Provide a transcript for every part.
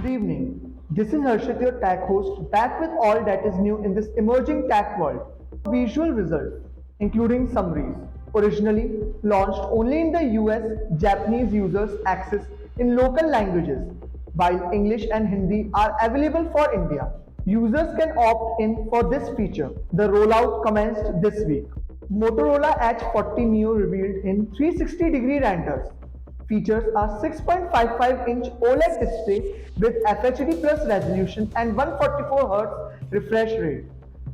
Good evening. This is Harshit, your tech host, back with all that is new in this emerging tech world. Visual results, including summaries, originally launched only in the US, Japanese users access in local languages, while English and Hindi are available for India. Users can opt in for this feature. The rollout commenced this week. Motorola Edge 40 Neo revealed in 360-degree renders. Features are 6.55-inch OLED display with FHD plus resolution and 144Hz refresh rate.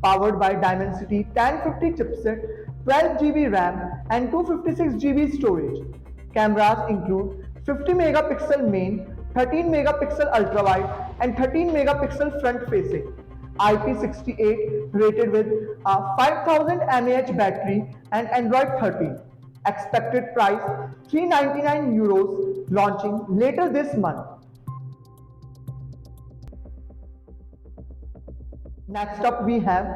Powered by Dimensity 1050 chipset, 12 GB RAM and 256 GB storage. Cameras include 50 megapixel main, 13 megapixel ultra wide and 13 megapixel front facing. IP68 rated with a 5000 mAh battery and Android 13. Expected price €399, launching later this month. Next up we have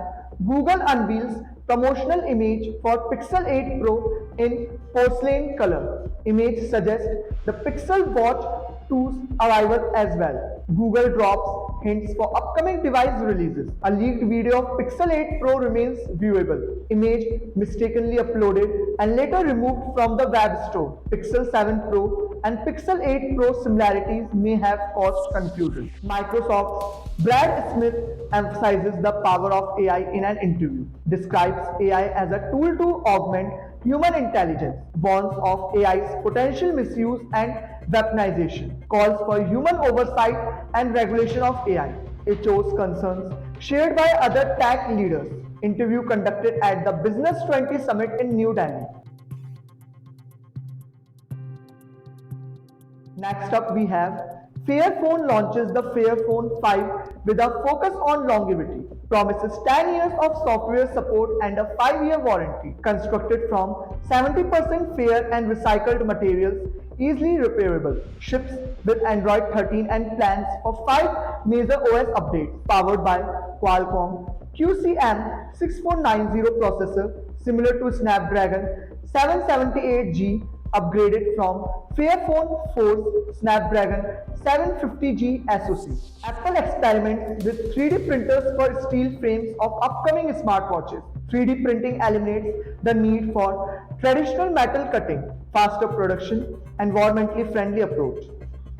Google unveils promotional image for Pixel 8 Pro in porcelain color. Image suggests the Pixel Watch 2's arrival as well. Google drops hints for upcoming device releases. A leaked video of Pixel 8 Pro remains viewable. Image mistakenly uploaded and later removed from the web store. Pixel 7 Pro and Pixel 8 Pro similarities may have caused confusion. Microsoft's Brad Smith emphasizes the power of AI in an interview, describes AI as a tool to augment human intelligence, warns of AI's potential misuse and weaponization, calls for human oversight and regulation of AI, echoes concerns shared by other tech leaders. Interview conducted at the Business 20 Summit in New Delhi. Next up we have Fairphone launches the Fairphone 5 with a focus on longevity, promises 10 years of software support and a 5-year warranty, constructed from 70% fair and recycled materials, easily repairable, ships with Android 13 and plans for 5 major OS updates, powered by Qualcomm QCM 6490 processor similar to Snapdragon 778G, upgraded from Fairphone 4's Snapdragon 750G SoC. Apple experiments with 3D printers for steel frames of upcoming smartwatches. 3D printing eliminates the need for traditional metal cutting, faster production, environmentally friendly approach.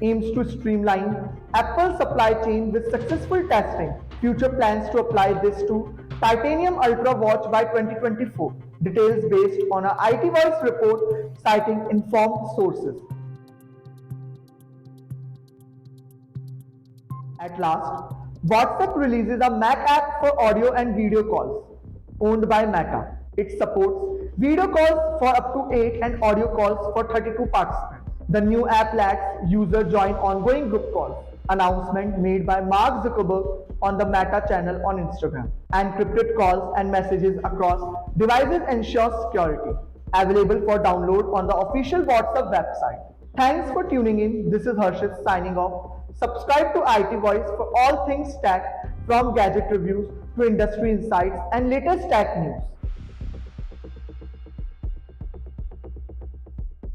Aims to streamline Apple's supply chain with successful testing. Future plans to apply this to Titanium Ultra watch by 2024. Details based on a IT Voice report citing informed sources. At last, WhatsApp releases a Mac app for audio and video calls. Owned by Meta, it supports video calls for up to 8 and audio calls for 32 participants. The new app lets users join ongoing group calls. Announcement made by Mark Zuckerberg on the Meta channel on Instagram. Encrypted calls and messages across devices ensure security. Available for download on the official WhatsApp website. Thanks for tuning in. This is Harshit signing off. Subscribe to IT Voice for all things tech, from gadget reviews to industry insights and latest tech news.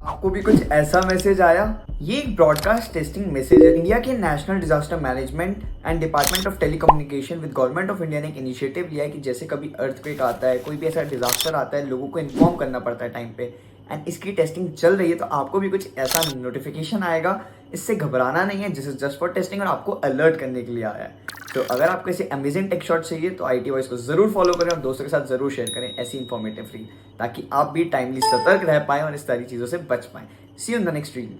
आपको भी कुछ ऐसा message आया? ये एक broadcast testing message है। India के national disaster management and department of telecommunication with government of India ने एक इनिशिएटिव लिया है कि जैसे कभी अर्थक्वेक आता है, कोई भी ऐसा डिजास्टर आता है, लोगों को इन्फॉर्म करना पड़ता है टाइम पे, एंड इसकी टेस्टिंग चल रही है। तो आपको भी कुछ ऐसा नोटिफिकेशन आएगा। इससे घबराना नहीं है, this is just for testing और आपको अलर्ट करने के लिए आया है। तो अगर आपको ऐसे अमेजिंग टेक शॉट चाहिए तो IT वॉइस को जरूर फॉलो करें और दोस्तों के साथ जरूर शेयर करें ऐसी इन्फॉर्मेटिव रील, ताकि आप भी टाइमली सतर्क रह पाएं और इस सारी चीज़ों से बच पाएं। See you in the next reel.